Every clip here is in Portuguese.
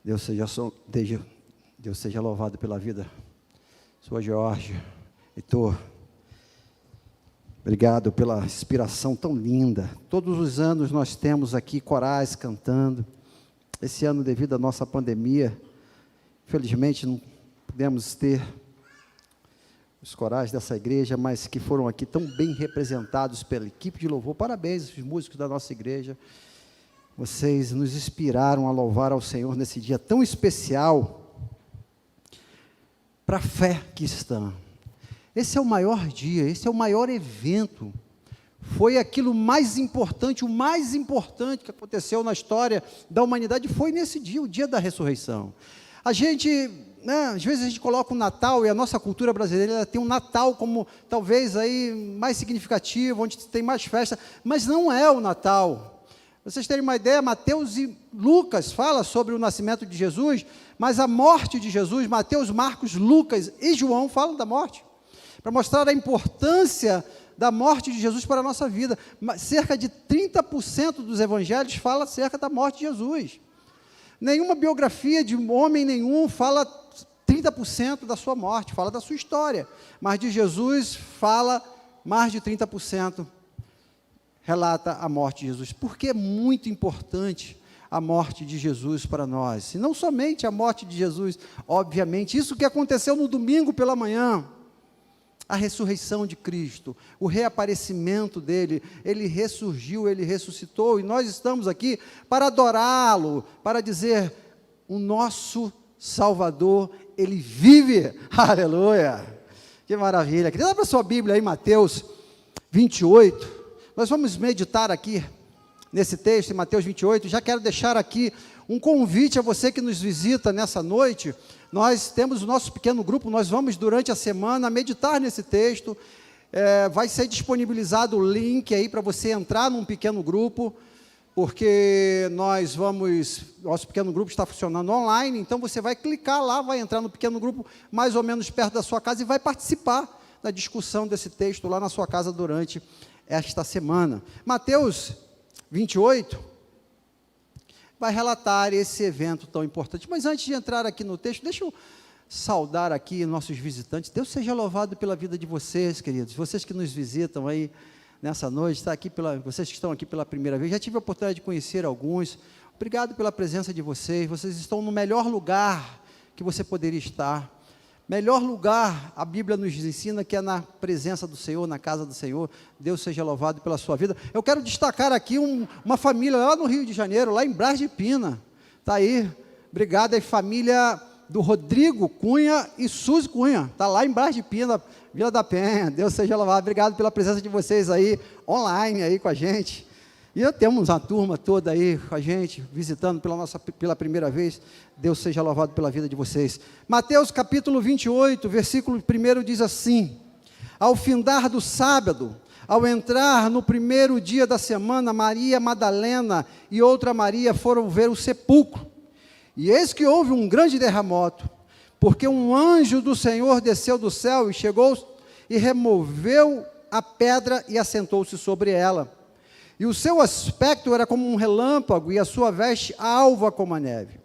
Deus seja louvado pela vida. Sua Jorge, Heitor, obrigado pela inspiração tão linda. Todos os anos nós temos aqui corais cantando. Esse ano, devido à nossa pandemia, infelizmente não pudemos ter os corais dessa igreja, mas que foram aqui tão bem representados pela equipe de louvor. Parabéns aos músicos da nossa igreja. Vocês nos inspiraram a louvar ao Senhor nesse dia tão especial para a fé cristã. Esse é o maior dia, esse é o maior evento. Foi aquilo mais importante, o mais importante que aconteceu na história da humanidade, foi nesse dia, o dia da ressurreição. A gente, às vezes a gente coloca o Natal, e a nossa cultura brasileira tem um Natal como talvez aí mais significativo, onde tem mais festa, mas não é o Natal. Vocês terem uma ideia, Mateus e Lucas falam sobre o nascimento de Jesus, mas a morte de Jesus, Mateus, Marcos, Lucas e João falam da morte, para mostrar a importância da morte de Jesus para a nossa vida. Cerca de 30% dos evangelhos fala acerca da morte de Jesus. Nenhuma biografia de homem nenhum fala 30% da sua morte, fala da sua história, mas de Jesus fala mais de 30%. Relata a morte de Jesus, porque é muito importante a morte de Jesus para nós, e não somente a morte de Jesus, obviamente, isso que aconteceu no domingo pela manhã, a ressurreição de Cristo, o reaparecimento dele, ele ressurgiu, ele ressuscitou, e nós estamos aqui para adorá-lo, para dizer, o nosso Salvador, ele vive, aleluia, que maravilha. Queria dar para a sua Bíblia aí, Mateus 28, nós vamos meditar aqui nesse texto, em Mateus 28, já quero deixar aqui um convite a você que nos visita nessa noite. Nós temos o nosso pequeno grupo, nós vamos durante a semana meditar nesse texto, vai ser disponibilizado o link aí para você entrar num pequeno grupo, porque nosso pequeno grupo está funcionando online, então você vai clicar lá, vai entrar no pequeno grupo mais ou menos perto da sua casa e vai participar da discussão desse texto lá na sua casa durante esta semana. Mateus 28 vai relatar esse evento tão importante, mas antes de entrar aqui no texto, deixa eu saudar aqui nossos visitantes. Deus seja louvado pela vida de vocês, queridos, vocês que nos visitam aí nessa noite, vocês que estão aqui pela primeira vez, já tive a oportunidade de conhecer alguns, obrigado pela presença de vocês estão no melhor lugar que você poderia estar. Melhor lugar, a Bíblia nos ensina que é na presença do Senhor, na casa do Senhor. Deus seja louvado pela sua vida. Eu quero destacar aqui uma família lá no Rio de Janeiro, lá em Brás de Pina, está aí, obrigado, é família do Rodrigo Cunha e Suzy Cunha, está lá em Brás de Pina, Vila da Penha. Deus seja louvado, obrigado pela presença de vocês aí, online aí com a gente. E temos a turma toda aí com a gente, visitando pela primeira vez. Deus seja louvado pela vida de vocês. Mateus capítulo 28, versículo 1 diz assim: ao findar do sábado, ao entrar no primeiro dia da semana, Maria Madalena e outra Maria foram ver o sepulcro. E eis que houve um grande terremoto, porque um anjo do Senhor desceu do céu e chegou e removeu a pedra e assentou-se sobre ela. E o seu aspecto era como um relâmpago, e a sua veste alva como a neve.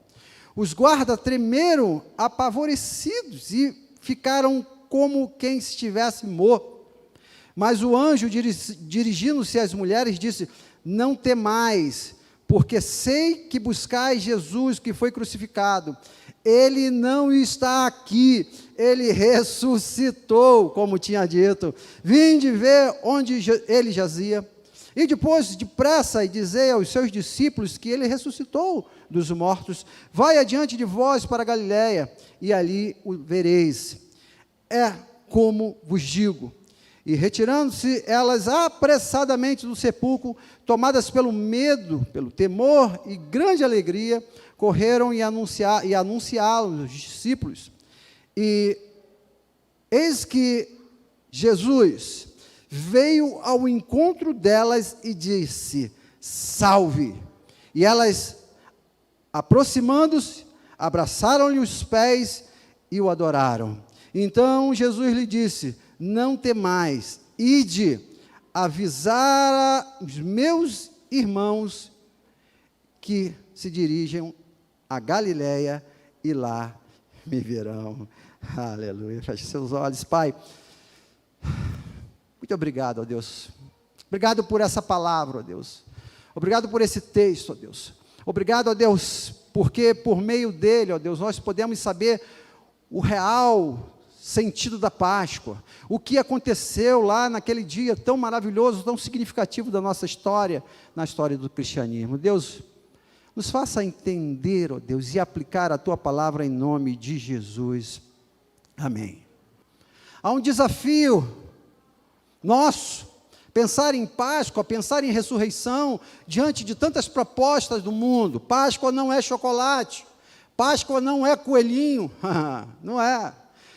Os guardas tremeram apavorecidos e ficaram como quem estivesse morto. Mas o anjo, dirigindo-se às mulheres, disse: não temais, porque sei que buscais Jesus que foi crucificado. Ele não está aqui, ele ressuscitou, como tinha dito. Vinde ver onde ele jazia. E depois, depressa, e dizei aos seus discípulos que ele ressuscitou dos mortos. Vai adiante de vós para a Galiléia, e ali o vereis. É como vos digo. E retirando-se elas apressadamente do sepulcro, tomadas pelo medo, pelo temor e grande alegria, correram e anunciaram aos discípulos. E eis que Jesus veio ao encontro delas e disse: salve! E elas, aproximando-se, abraçaram-lhe os pés e o adoraram. Então Jesus lhe disse: não temais, ide avisar os meus irmãos que se dirigem a Galileia e lá me verão. Aleluia. Feche seus olhos, Pai. Muito obrigado, ó Deus. Obrigado por essa palavra, ó Deus. Obrigado por esse texto, ó Deus. Obrigado, ó Deus, porque por meio dele, ó Deus, nós podemos saber o real sentido da Páscoa, o que aconteceu lá naquele dia tão maravilhoso, tão significativo da nossa história, na história do cristianismo. Deus, nos faça entender, ó Deus, e aplicar a Tua palavra em nome de Jesus. Amém. Há um desafio nosso, pensar em Páscoa, pensar em ressurreição, diante de tantas propostas do mundo. Páscoa não é chocolate, Páscoa não é coelhinho, não é.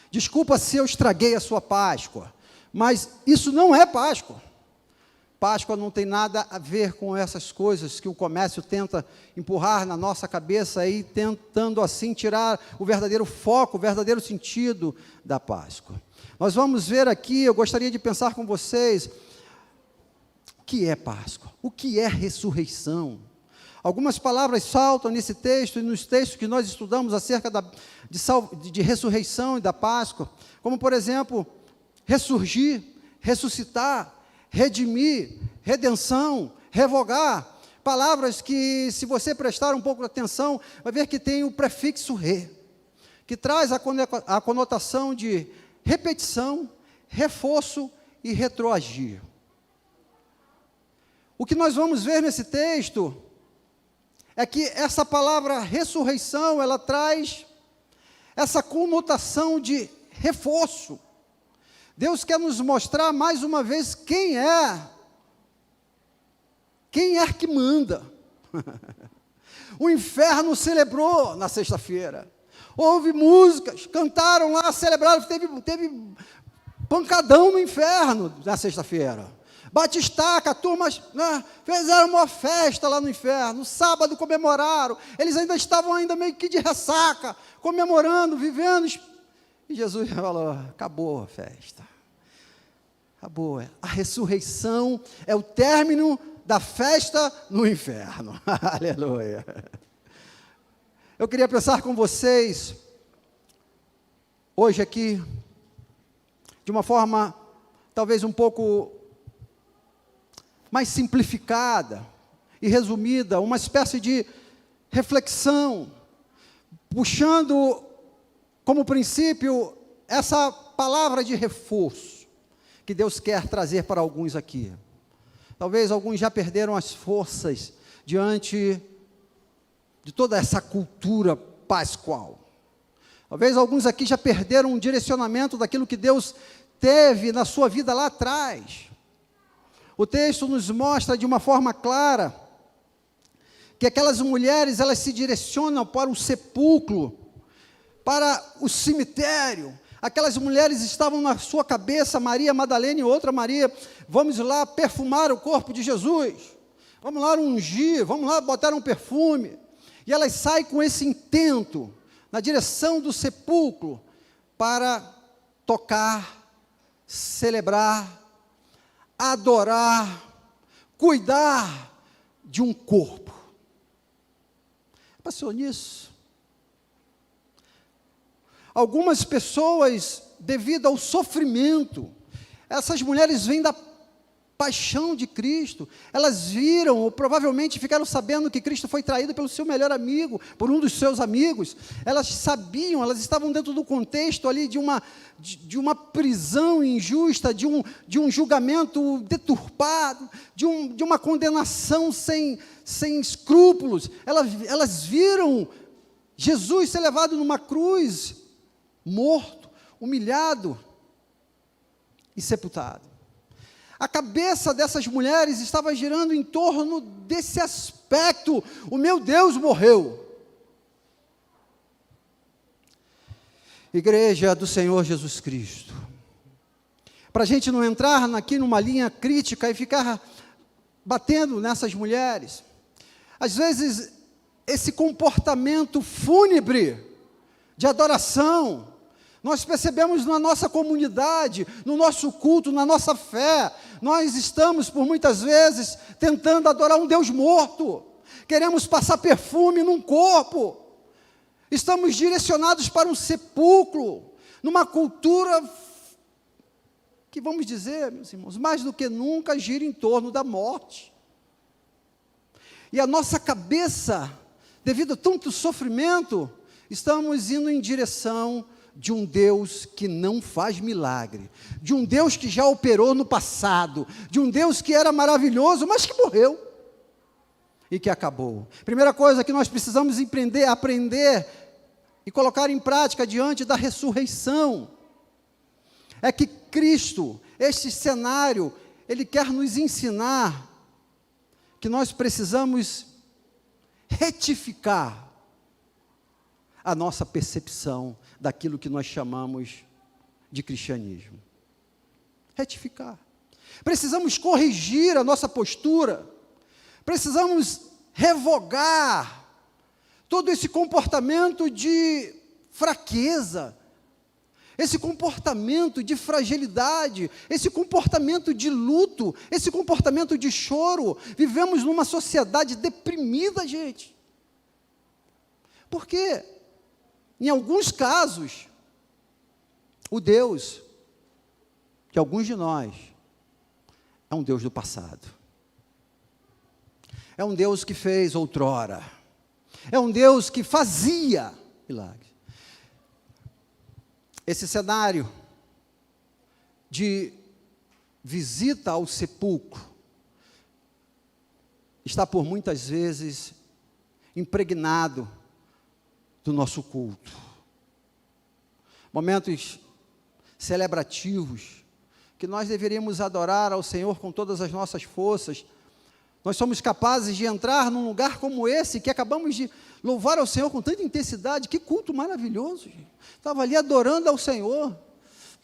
Desculpa se eu estraguei a sua Páscoa, mas isso não é Páscoa. Páscoa não tem nada a ver com essas coisas que o comércio tenta empurrar na nossa cabeça e tentando assim tirar o verdadeiro foco, o verdadeiro sentido da Páscoa. Nós vamos ver aqui, eu gostaria de pensar com vocês, o que é Páscoa? O que é ressurreição? Algumas palavras saltam nesse texto e nos textos que nós estudamos acerca de ressurreição e da Páscoa, como por exemplo, ressurgir, ressuscitar, redimir, redenção, revogar, palavras que, se você prestar um pouco de atenção, vai ver que tem o prefixo re, que traz a conotação de repetição, reforço e retroagir. O que nós vamos ver nesse texto é que essa palavra ressurreição, ela traz essa conotação de reforço. Deus quer nos mostrar mais uma vez quem é que manda. O inferno celebrou na sexta-feira, houve músicas, cantaram lá, celebraram, teve pancadão no inferno na sexta-feira. Batistaca, turmas, né, fizeram uma festa lá no inferno, no sábado comemoraram, eles ainda estavam meio que de ressaca, comemorando, vivendo, e Jesus falou, acabou a festa, acabou, a ressurreição é o término da festa no inferno, aleluia. Eu queria pensar com vocês, hoje aqui, de uma forma, talvez um pouco mais simplificada e resumida, uma espécie de reflexão, puxando como princípio essa palavra de reforço, que Deus quer trazer para alguns aqui. Talvez alguns já perderam as forças diante de toda essa cultura pascual. Talvez alguns aqui já perderam um direcionamento daquilo que Deus teve na sua vida lá atrás. O texto nos mostra de uma forma clara que aquelas mulheres, elas se direcionam para o sepulcro, para o cemitério. Aquelas mulheres estavam na sua cabeça, Maria Madalena e outra Maria, vamos lá perfumar o corpo de Jesus, vamos lá ungir, vamos lá botar um perfume. E elas saem com esse intento, na direção do sepulcro, para tocar, celebrar, adorar, cuidar de um corpo. Passou nisso? Algumas pessoas, devido ao sofrimento, essas mulheres vêm da paixão de Cristo, elas viram, ou provavelmente ficaram sabendo que Cristo foi traído pelo seu melhor amigo, por um dos seus amigos, elas sabiam, elas estavam dentro do contexto ali de uma prisão injusta, de um julgamento deturpado, de uma condenação sem escrúpulos, elas viram Jesus ser levado numa cruz, morto, humilhado e sepultado. A cabeça dessas mulheres estava girando em torno desse aspecto. O meu Deus morreu. Igreja do Senhor Jesus Cristo. Para a gente não entrar aqui numa linha crítica e ficar batendo nessas mulheres. Às vezes, esse comportamento fúnebre de adoração, nós percebemos na nossa comunidade, no nosso culto, na nossa fé, nós estamos, por muitas vezes, tentando adorar um Deus morto, queremos passar perfume num corpo, Estamos direcionados para um sepulcro, numa cultura que, vamos dizer, meus irmãos, mais do que nunca gira em torno da morte. E a nossa cabeça, devido a tanto sofrimento, estamos indo em direção de um Deus que não faz milagre, de um Deus que já operou no passado, de um Deus que era maravilhoso, mas que morreu e que acabou. Primeira coisa que nós precisamos aprender e colocar em prática diante da ressurreição, é que Cristo, este cenário, Ele quer nos ensinar que nós precisamos retificar a nossa percepção daquilo que nós chamamos de cristianismo. Retificar. Precisamos corrigir a nossa postura, precisamos revogar todo esse comportamento de fraqueza, esse comportamento de fragilidade, esse comportamento de luto, esse comportamento de choro. Vivemos numa sociedade deprimida, gente. Porque, em alguns casos, o Deus de alguns de nós é um Deus do passado. É um Deus que fez outrora. É um Deus que fazia milagres. Esse cenário de visita ao sepulcro está por muitas vezes impregnado do nosso culto. Momentos celebrativos, que nós deveríamos adorar ao Senhor com todas as nossas forças. Nós somos capazes de entrar num lugar como esse, que acabamos de louvar ao Senhor com tanta intensidade. Que culto maravilhoso, gente. Estava ali adorando ao Senhor.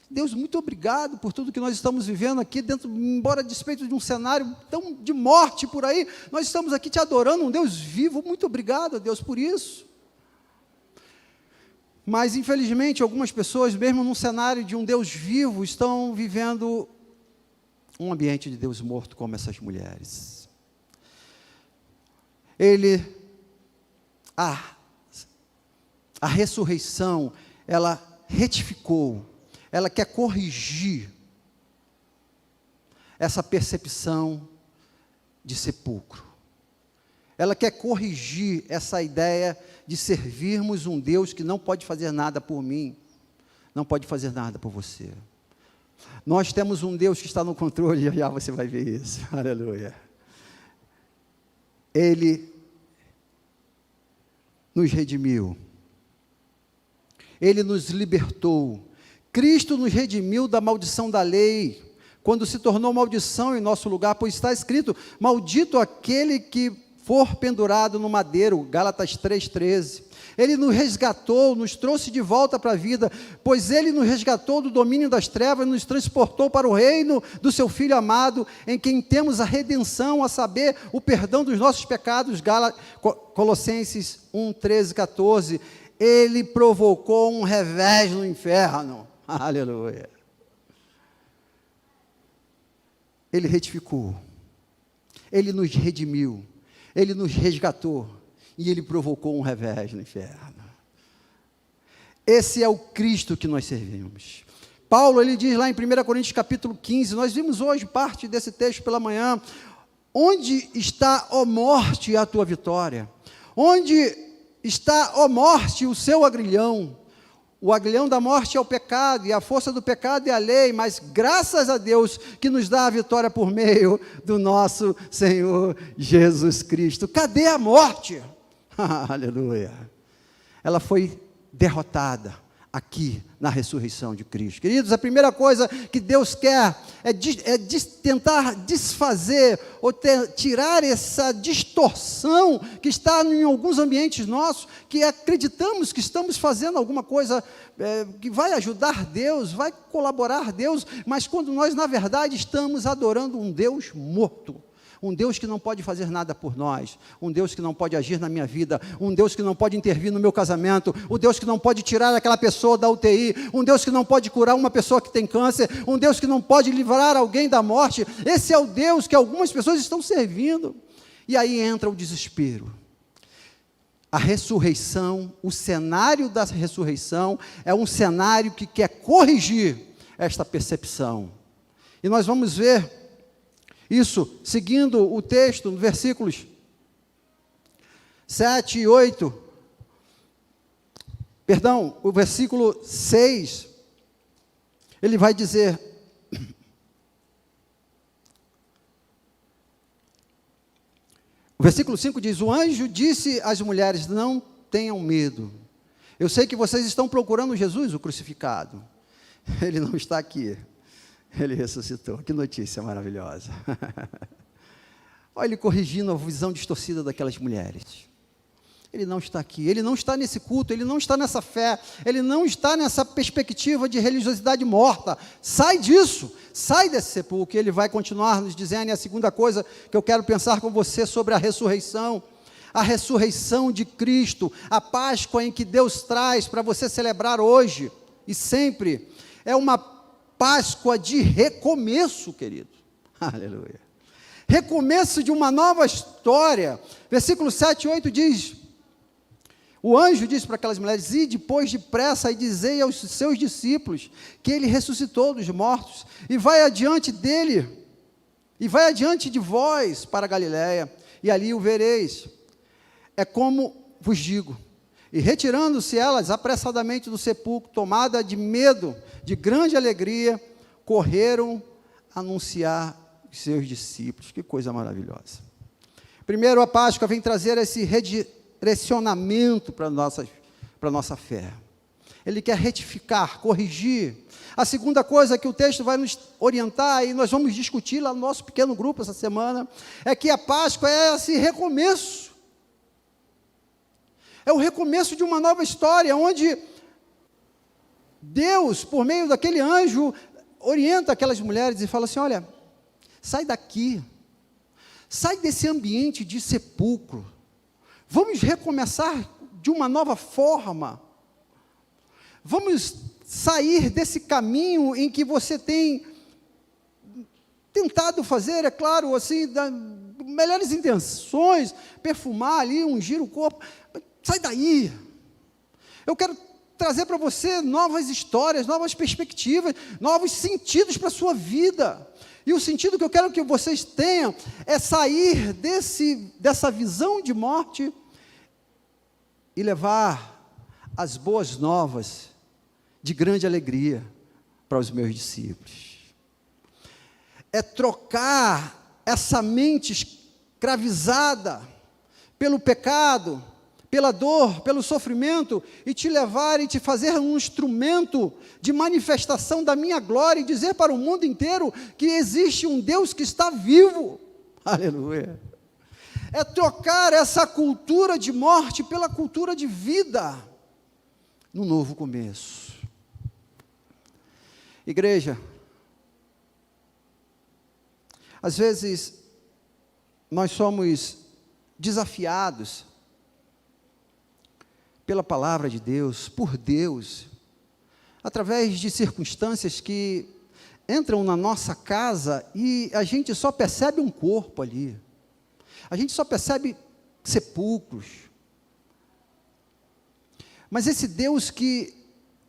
Deus, muito obrigado por tudo que nós estamos vivendo aqui, embora a despeito de um cenário tão de morte por aí, nós estamos aqui te adorando, um Deus vivo. Muito obrigado, Deus, por isso. Mas, infelizmente, algumas pessoas, mesmo num cenário de um Deus vivo, estão vivendo um ambiente de Deus morto, como essas mulheres. A ressurreição, ela retificou, ela quer corrigir essa percepção de sepulcro. Ela quer corrigir essa ideia de servirmos um Deus que não pode fazer nada por mim, não pode fazer nada por você. Nós temos um Deus que está no controle, já você vai ver isso, aleluia. Ele nos redimiu, Ele nos libertou. Cristo nos redimiu da maldição da lei, quando se tornou maldição em nosso lugar, pois está escrito: maldito aquele que for pendurado no madeiro, Gálatas 3,13. Ele nos resgatou, nos trouxe de volta para a vida, pois Ele nos resgatou do domínio das trevas e nos transportou para o reino do Seu Filho amado, em quem temos a redenção, a saber, o perdão dos nossos pecados, Colossenses 1:13, 14. Ele provocou um revés no inferno, aleluia. Ele retificou, Ele nos redimiu, Ele nos resgatou, e Ele provocou um revés no inferno. Esse é o Cristo que nós servimos. Paulo, ele diz lá em 1 Coríntios capítulo 15, nós vimos hoje parte desse texto pela manhã: onde está, ó morte, a tua vitória? Onde está, ó morte, o seu aguilhão? O aguilhão da morte é o pecado, e a força do pecado é a lei, mas graças a Deus que nos dá a vitória por meio do nosso Senhor Jesus Cristo. Cadê a morte? Aleluia. Ela foi derrotada aqui na ressurreição de Cristo. Queridos, a primeira coisa que Deus quer é tentar desfazer ou tirar essa distorção que está em alguns ambientes nossos, que acreditamos que estamos fazendo alguma coisa que vai ajudar Deus, vai colaborar Deus, mas quando nós, na verdade, estamos adorando um Deus morto. Um Deus que não pode fazer nada por nós, um Deus que não pode agir na minha vida, um Deus que não pode intervir no meu casamento, um Deus que não pode tirar aquela pessoa da UTI, um Deus que não pode curar uma pessoa que tem câncer, um Deus que não pode livrar alguém da morte. Esse é o Deus que algumas pessoas estão servindo. E aí entra o desespero. a ressurreição, o cenário da ressurreição, é um cenário que quer corrigir esta percepção. E nós vamos ver isso seguindo o texto, no versículos 7 e 8. Perdão, o versículo 6, ele vai dizer: o versículo 5 diz: o anjo disse às mulheres: não tenham medo. Eu sei que vocês estão procurando Jesus, o crucificado. Ele não está aqui. Ele ressuscitou. Que notícia maravilhosa. Olha ele corrigindo a visão distorcida daquelas mulheres. Ele não está aqui, ele não está nesse culto, ele não está nessa fé, ele não está nessa perspectiva de religiosidade morta. Sai disso, sai desse sepulcro. Ele vai continuar nos dizendo, e a segunda coisa que eu quero pensar com você sobre a ressurreição de Cristo, a Páscoa em que Deus traz para você celebrar hoje e sempre, é uma Páscoa de recomeço, querido. Aleluia. Recomeço de uma nova história. Versículo 7 e 8 diz: o anjo disse para aquelas mulheres: e depois depressa e dizei aos seus discípulos que ele ressuscitou dos mortos, e vai adiante dele, e vai adiante de vós para a Galiléia, e ali o vereis. É como vos digo. E retirando-se elas apressadamente do sepulcro, tomada de medo, de grande alegria, correram a anunciar os seus discípulos. Que coisa maravilhosa. Primeiro, a Páscoa vem trazer esse redirecionamento para a nossa fé. Ele quer retificar, corrigir. A segunda coisa que o texto vai nos orientar, e nós vamos discutir lá no nosso pequeno grupo essa semana, é que a Páscoa é esse recomeço. É o recomeço de uma nova história, onde Deus, por meio daquele anjo, orienta aquelas mulheres e fala assim: olha, sai daqui, sai desse ambiente de sepulcro, vamos recomeçar de uma nova forma, vamos sair desse caminho em que você tem tentado fazer, é claro, assim, melhores intenções, perfumar ali, ungir o corpo. Sai daí. Eu quero trazer para você novas histórias, novas perspectivas, novos sentidos para a sua vida. E o sentido que eu quero que vocês tenham é sair dessa visão de morte e levar as boas novas de grande alegria para os meus discípulos. É trocar essa mente escravizada pelo pecado, pela dor, pelo sofrimento, e te levar e te fazer um instrumento de manifestação da minha glória, e dizer para o mundo inteiro que existe um Deus que está vivo. Aleluia. É trocar essa cultura de morte pela cultura de vida, no novo começo. Igreja, às vezes nós somos desafiados pela palavra de Deus, por Deus, através de circunstâncias que entram na nossa casa e a gente só percebe um corpo ali, a gente só percebe sepulcros. Mas esse Deus que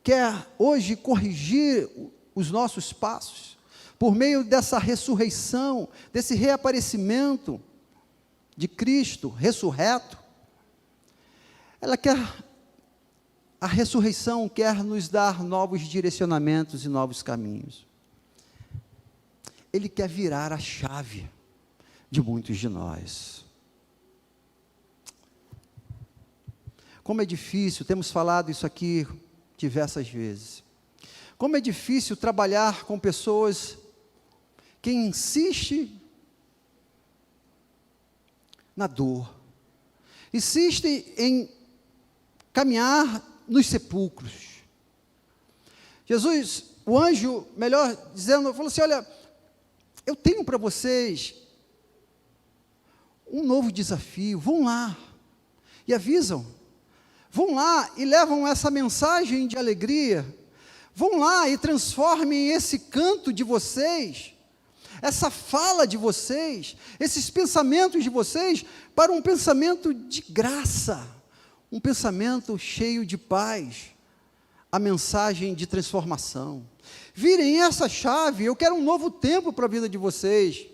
quer hoje corrigir os nossos passos, por meio dessa ressurreição, desse reaparecimento de Cristo ressurreto, a ressurreição quer nos dar novos direcionamentos e novos caminhos. Ele quer virar a chave de muitos de nós. Como é difícil, temos falado isso aqui diversas vezes, como é difícil trabalhar com pessoas que insistem na dor, insistem em caminhar nos sepulcros. Jesus, o anjo, melhor dizendo, falou assim: olha, eu tenho para vocês um novo desafio, vão lá, e avisam, vão lá e levam essa mensagem de alegria, vão lá e transformem esse canto de vocês, essa fala de vocês, esses pensamentos de vocês, para um pensamento de graça, um pensamento cheio de paz, a mensagem de transformação. Virem essa chave, eu quero um novo tempo para a vida de vocês.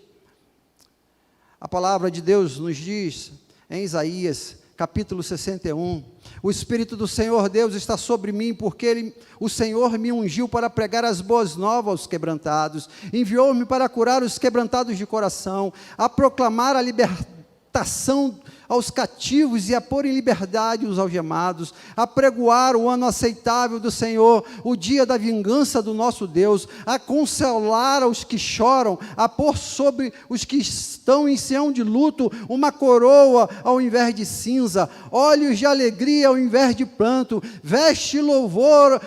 A palavra de Deus nos diz, em Isaías, capítulo 61, o Espírito do Senhor Deus está sobre mim, porque o Senhor me ungiu para pregar as boas novas aos quebrantados, enviou-me para curar os quebrantados de coração, a proclamar a libertação aos cativos e a pôr em liberdade os algemados, a pregoar o ano aceitável do Senhor, o dia da vingança do nosso Deus, a consolar os que choram, a pôr sobre os que estão em Sião de luto uma coroa ao invés de cinza, olhos de alegria ao invés de pranto, veste louvor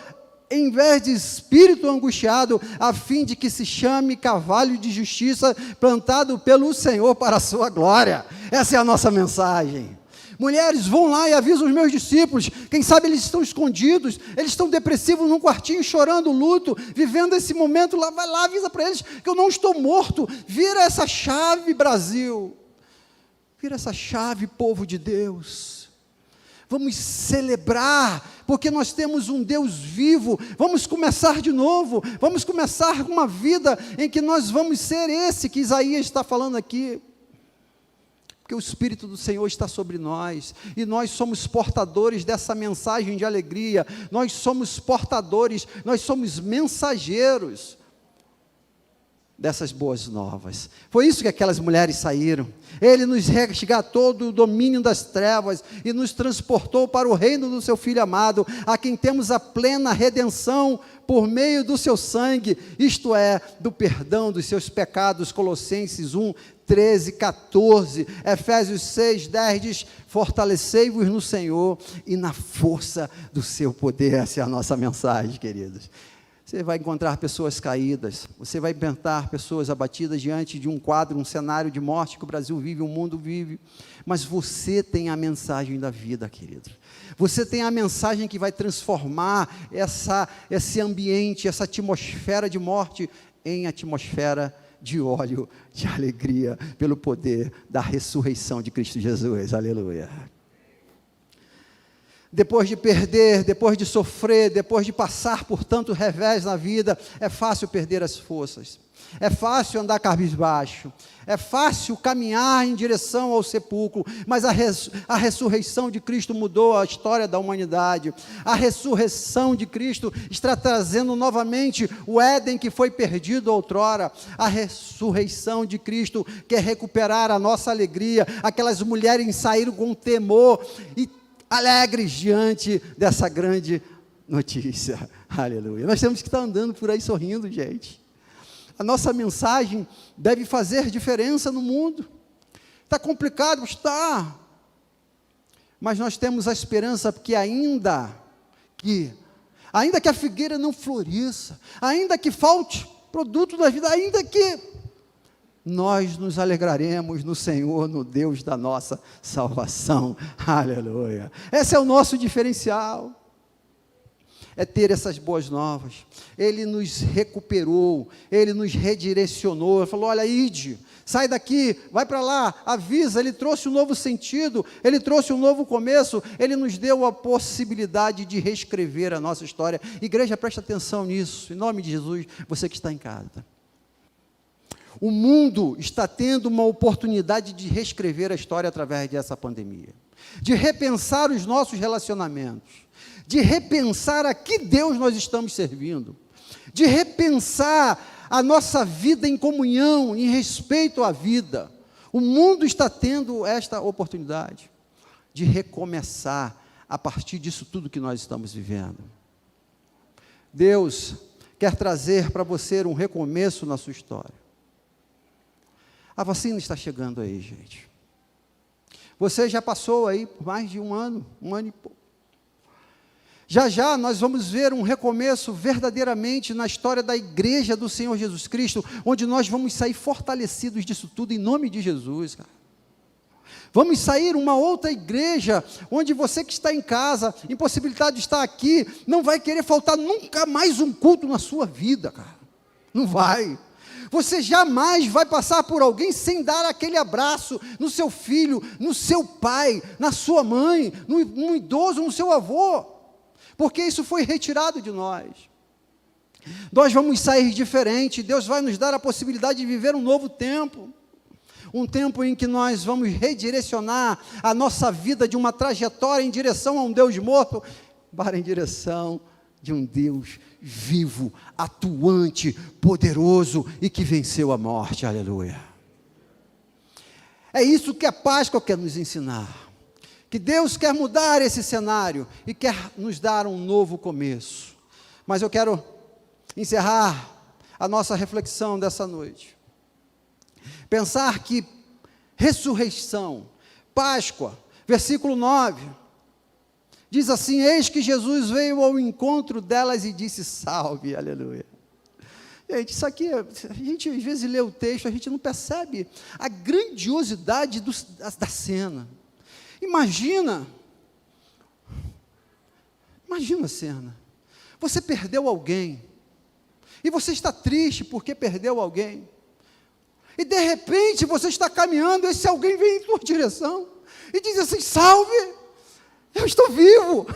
em vez de espírito angustiado, a fim de que se chame cavalo de justiça, plantado pelo Senhor para a sua glória. Essa é a nossa mensagem. Mulheres, vão lá e avisam os meus discípulos, quem sabe eles estão escondidos, eles estão depressivos num quartinho, chorando luto, vivendo esse momento, lá, vai lá, avisa para eles que eu não estou morto, vira essa chave, Brasil, vira essa chave, povo de Deus. Vamos celebrar, porque nós temos um Deus vivo, vamos começar de novo, vamos começar uma vida em que nós vamos ser esse que Isaías está falando aqui, porque o Espírito do Senhor está sobre nós, e nós somos portadores dessa mensagem de alegria, nós somos portadores, nós somos mensageiros dessas boas novas. Foi isso que aquelas mulheres saíram. Ele nos resgatou do domínio das trevas e nos transportou para o reino do seu Filho amado, a quem temos a plena redenção por meio do seu sangue, isto é, do perdão dos seus pecados. Colossenses 1, 13, 14, Efésios 6, 10 diz, fortalecei-vos no Senhor e na força do seu poder. Essa é a nossa mensagem, queridos. Você vai encontrar pessoas caídas, você vai enfrentar pessoas abatidas diante de um quadro, um cenário de morte que o Brasil vive, o mundo vive, mas você tem a mensagem da vida, querido. Você tem a mensagem que vai transformar esse ambiente, essa atmosfera de morte, em atmosfera de óleo, de alegria, pelo poder da ressurreição de Cristo Jesus. Aleluia. Depois de perder, depois de sofrer, depois de passar por tanto revés na vida, é fácil perder as forças, é fácil andar cabisbaixo, é fácil caminhar em direção ao sepulcro, mas a ressurreição de Cristo mudou a história da humanidade. A ressurreição de Cristo está trazendo novamente o Éden que foi perdido outrora. A ressurreição de Cristo quer recuperar a nossa alegria. Aquelas mulheres saíram com temor e alegres diante dessa grande notícia. Aleluia. Nós temos que estar andando por aí sorrindo, gente. A nossa mensagem deve fazer diferença no mundo. Está complicado? Está. Mas nós temos a esperança que ainda que a figueira não floresça, ainda que falte produto da vida, ainda que nós nos alegraremos no Senhor, no Deus da nossa salvação. Aleluia. Esse é o nosso diferencial. É ter essas boas novas. Ele nos recuperou, Ele nos redirecionou. Ele falou, olha, ide, sai daqui, vai para lá, avisa. Ele trouxe um novo sentido, Ele trouxe um novo começo, Ele nos deu a possibilidade de reescrever a nossa história. Igreja, presta atenção nisso, em nome de Jesus, você que está em casa. O mundo está tendo uma oportunidade de reescrever a história através dessa pandemia, de repensar os nossos relacionamentos, de repensar a que Deus nós estamos servindo, de repensar a nossa vida em comunhão, em respeito à vida. O mundo está tendo esta oportunidade de recomeçar a partir disso tudo que nós estamos vivendo. Deus quer trazer para você um recomeço na sua história. A vacina está chegando aí, gente. Você já passou aí por mais de um ano e pouco. Já nós vamos ver um recomeço verdadeiramente na história da igreja do Senhor Jesus Cristo, onde nós vamos sair fortalecidos disso tudo, em nome de Jesus, cara. Vamos sair uma outra igreja, onde você que está em casa, impossibilitado de estar aqui, não vai querer faltar nunca mais um culto na sua vida, cara. Não vai. Você jamais vai passar por alguém sem dar aquele abraço no seu filho, no seu pai, na sua mãe, no idoso, no seu avô, porque isso foi retirado de nós. Nós vamos sair diferente, Deus vai nos dar a possibilidade de viver um novo tempo, um tempo em que nós vamos redirecionar a nossa vida de uma trajetória em direção a um Deus morto, para em direção de um Deus vivo, atuante, poderoso e que venceu a morte, aleluia. É isso que a Páscoa quer nos ensinar, que Deus quer mudar esse cenário e quer nos dar um novo começo. Mas eu quero encerrar a nossa reflexão dessa noite. Pensar que ressurreição, Páscoa, versículo 9, diz assim: eis que Jesus veio ao encontro delas e disse salve, aleluia. Gente, isso aqui, a gente às vezes lê o texto, a gente não percebe a grandiosidade da cena. Imagina a cena, você perdeu alguém, e você está triste porque perdeu alguém, e de repente você está caminhando, esse alguém vem em tua direção, e diz assim: salve, eu estou vivo,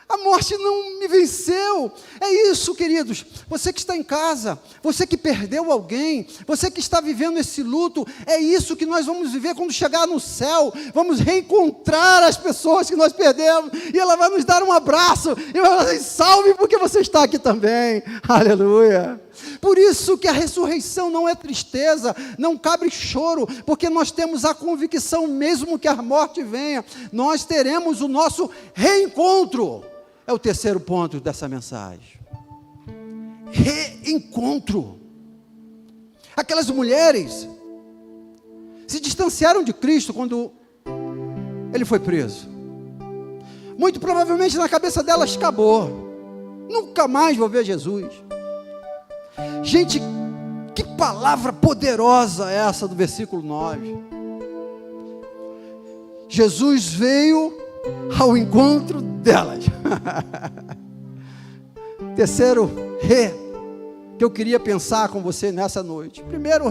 a morte não me venceu. É isso, queridos, você que está em casa, você que perdeu alguém, você que está vivendo esse luto, é isso que nós vamos viver quando chegar no céu. Vamos reencontrar as pessoas que nós perdemos, e ela vai nos dar um abraço, e vai falar assim: salve, porque você está aqui também, aleluia. Por isso que a ressurreição não é tristeza, não cabe choro, porque nós temos a convicção, mesmo que a morte venha, nós teremos o nosso reencontro. É o terceiro ponto dessa mensagem. Reencontro. Aquelas mulheres se distanciaram de Cristo quando ele foi preso. Muito provavelmente na cabeça delas acabou: nunca mais vou ver Jesus. Gente, que palavra poderosa é essa do versículo 9. Jesus veio ao encontro delas. Terceiro que eu queria pensar com você nessa noite. Primeiro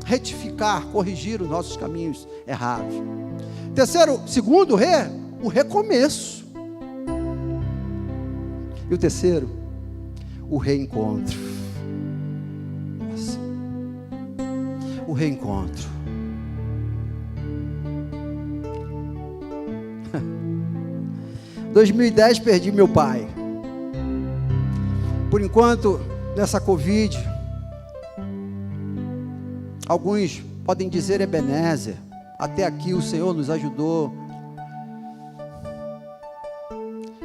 retificar, corrigir os nossos caminhos errados. Segundo o recomeço. E o terceiro, o reencontro. Nossa. O reencontro. Em 2010 perdi meu pai. Por enquanto, nessa Covid, alguns podem dizer Ebenezer, até aqui o Senhor nos ajudou.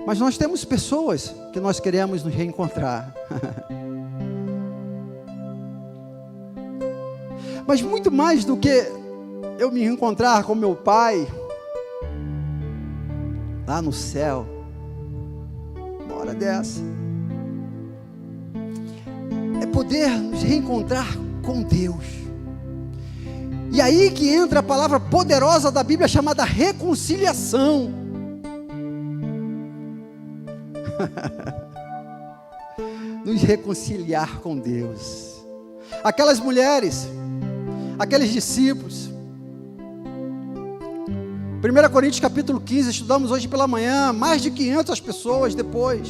Mas nós temos pessoas que nós queremos nos reencontrar. Mas muito mais do que eu me reencontrar com meu pai lá no céu, uma hora dessa, é poder nos reencontrar com Deus. E aí que entra a palavra poderosa da Bíblia chamada reconciliação. Nos reconciliar com Deus. Aquelas mulheres, aqueles discípulos, 1 Coríntios capítulo 15, estudamos hoje pela manhã, mais de 500 pessoas depois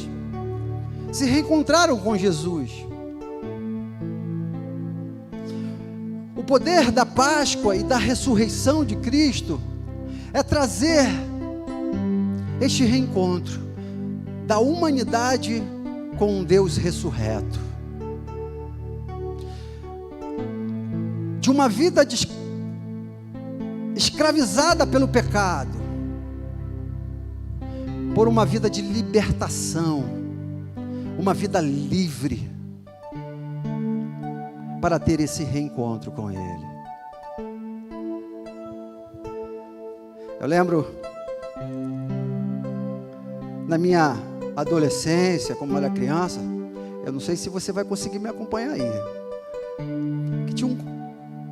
se reencontraram com Jesus. O poder da Páscoa e da ressurreição de Cristo é trazer este reencontro da humanidade com um Deus ressurreto, de uma vida escravizada pelo pecado, por uma vida de libertação, uma vida livre, para ter esse reencontro com Ele. Eu lembro, na minha adolescência, como eu era criança, eu não sei se você vai conseguir me acompanhar aí, que tinha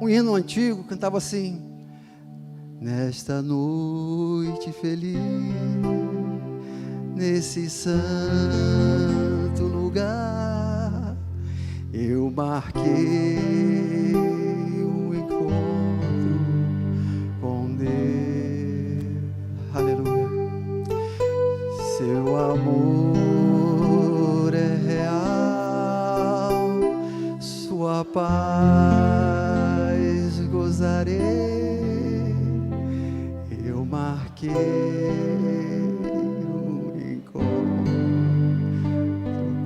um hino antigo, cantava assim: nesta noite feliz, nesse santo lugar, Eu marquei um encontro com Deus. Aleluia. Seu amor é real, sua paz gozarei. Eu marquei um encontro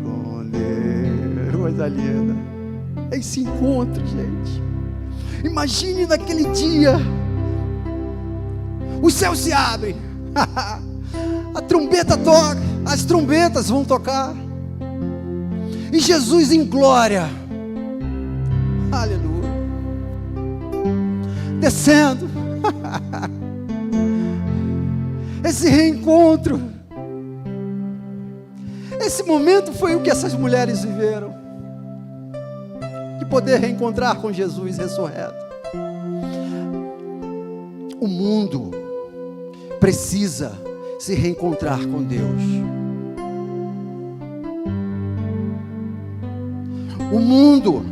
com Deus. Coisa linda. Esse encontro, gente. Imagine naquele dia, os céus se abrem. A trombeta toca, as trombetas vão tocar, e Jesus em glória, aleluia, descendo. Esse reencontro, esse momento foi o que essas mulheres viveram, de poder reencontrar com Jesus ressurreto. O mundo precisa se reencontrar com Deus. O mundo,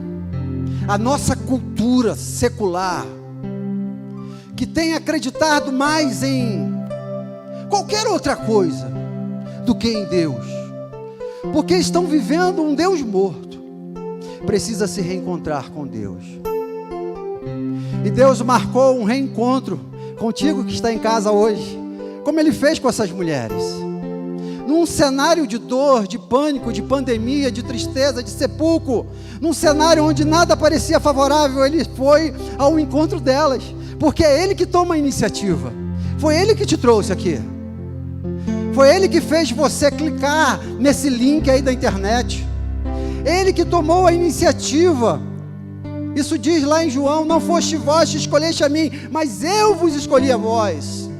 a nossa cultura secular, que tem acreditado mais em qualquer outra coisa do que em Deus, porque estão vivendo um Deus morto, precisa se reencontrar com Deus. E Deus marcou um reencontro contigo que está em casa hoje, como Ele fez com essas mulheres, num cenário de dor, de pânico, de pandemia, de tristeza, de sepulcro, num cenário onde nada parecia favorável. Ele foi ao encontro delas, porque é Ele que toma a iniciativa, foi Ele que te trouxe aqui, foi Ele que fez você clicar nesse link aí da internet, Ele que tomou a iniciativa. Isso diz lá em João: não foste vós que escolheste a mim, mas eu vos escolhi a vós.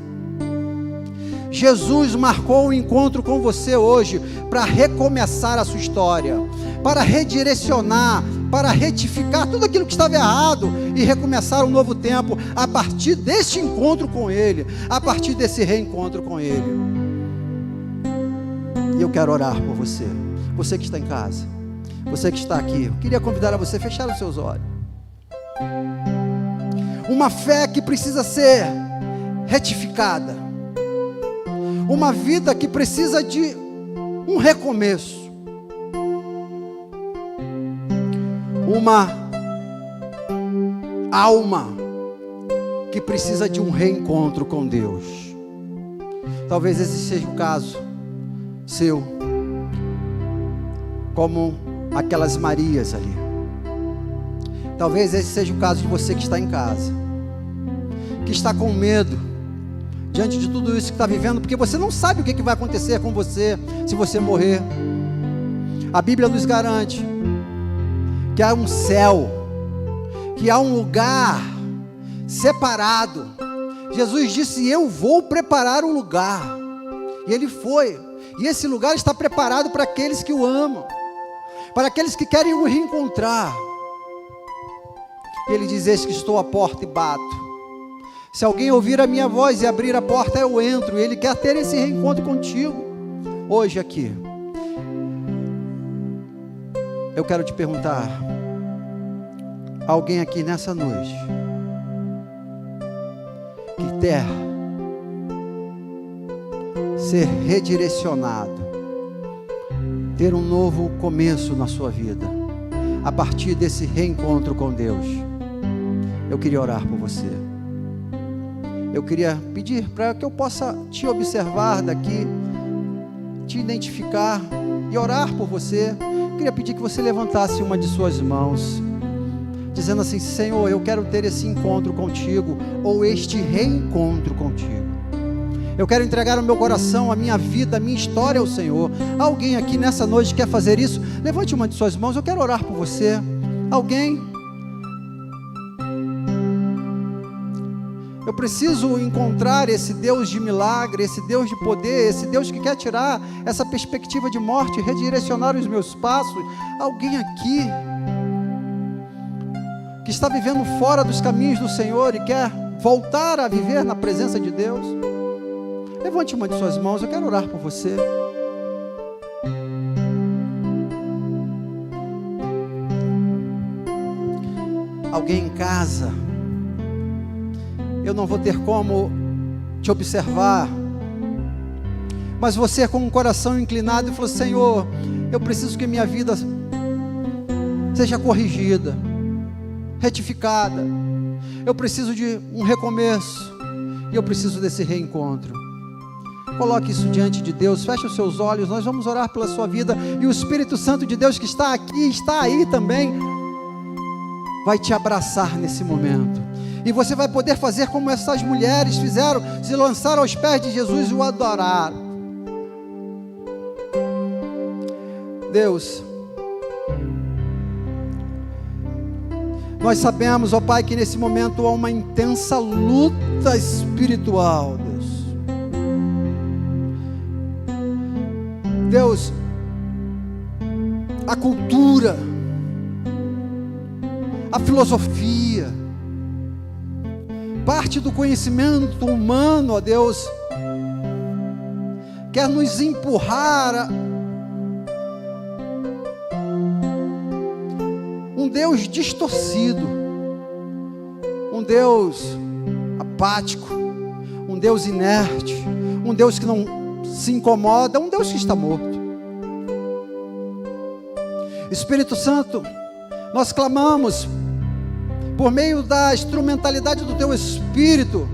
Jesus marcou um encontro com você hoje para recomeçar a sua história, para redirecionar, para retificar tudo aquilo que estava errado e recomeçar um novo tempo a partir deste encontro com Ele, a partir desse reencontro com Ele. E eu quero orar por você, você que está em casa, você que está aqui. Eu queria convidar a você a fechar os seus olhos. Uma fé que precisa ser retificada, uma vida que precisa de um recomeço, uma alma que precisa de um reencontro com Deus. Talvez esse seja o caso seu, como aquelas Marias ali. Talvez esse seja o caso de você que está em casa, que está com medo diante de tudo isso que está vivendo, porque você não sabe o que vai acontecer com você se você morrer. A Bíblia nos garante que há um céu, que há um lugar separado. Jesus disse: eu vou preparar um lugar, e Ele foi, e esse lugar está preparado para aqueles que o amam, para aqueles que querem o reencontrar. Ele diz: eis que estou à porta e bato. Se alguém ouvir a minha voz e abrir a porta, eu entro. E Ele quer ter esse reencontro contigo hoje aqui. Eu quero te perguntar: alguém aqui nessa noite que quer ser redirecionado, ter um novo começo na sua vida, a partir desse reencontro com Deus? Eu queria orar por você. Eu queria pedir para que eu possa te observar daqui, te identificar e orar por você. Eu queria pedir que você levantasse uma de suas mãos, dizendo assim: Senhor, eu quero ter esse encontro contigo, ou este reencontro contigo. Eu quero entregar o meu coração, a minha vida, a minha história ao Senhor. Alguém aqui nessa noite quer fazer isso? Levante uma de suas mãos, eu quero orar por você. Alguém? Eu preciso encontrar esse Deus de milagre, esse Deus de poder, esse Deus que quer tirar essa perspectiva de morte, redirecionar os meus passos. Alguém aqui que está vivendo fora dos caminhos do Senhor e quer voltar a viver na presença de Deus? Levante uma de suas mãos, eu quero orar por você. alguém em casa, eu não vou ter como te observar, mas você com um coração inclinado e falou: Senhor, eu preciso que minha vida seja corrigida, retificada, eu preciso de um recomeço, e eu preciso desse reencontro. Coloque isso diante de Deus, feche os seus olhos, nós vamos orar pela sua vida, e o Espírito Santo de Deus que está aqui, está aí também, vai te abraçar nesse momento, e você vai poder fazer como essas mulheres fizeram, se lançaram aos pés de Jesus e o adoraram. Deus, nós sabemos, ó Pai, que nesse momento há uma intensa luta espiritual, Deus. Deus, a cultura, a filosofia, parte do conhecimento humano, ó Deus, quer nos empurrar a um Deus distorcido, um Deus apático, um Deus inerte, um Deus que não se incomoda, um Deus que está morto. Espírito Santo, nós clamamos por meio da instrumentalidade do Teu Espírito,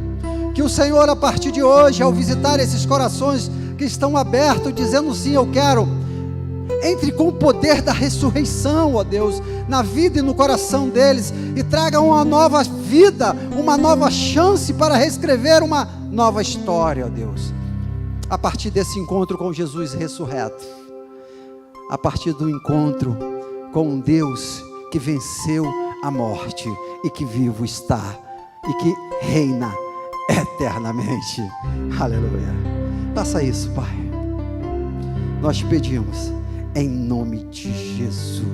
que o Senhor, a partir de hoje, ao visitar esses corações que estão abertos, dizendo sim, eu quero, entre com o poder da ressurreição, ó Deus, na vida e no coração deles, e traga uma nova vida, uma nova chance para reescrever uma nova história, ó Deus, a partir desse encontro com Jesus ressurreto, a partir do encontro com um Deus que venceu a morte e que vivo está e que reina eternamente. Aleluia. Faça isso, Pai, nós te pedimos em nome de Jesus.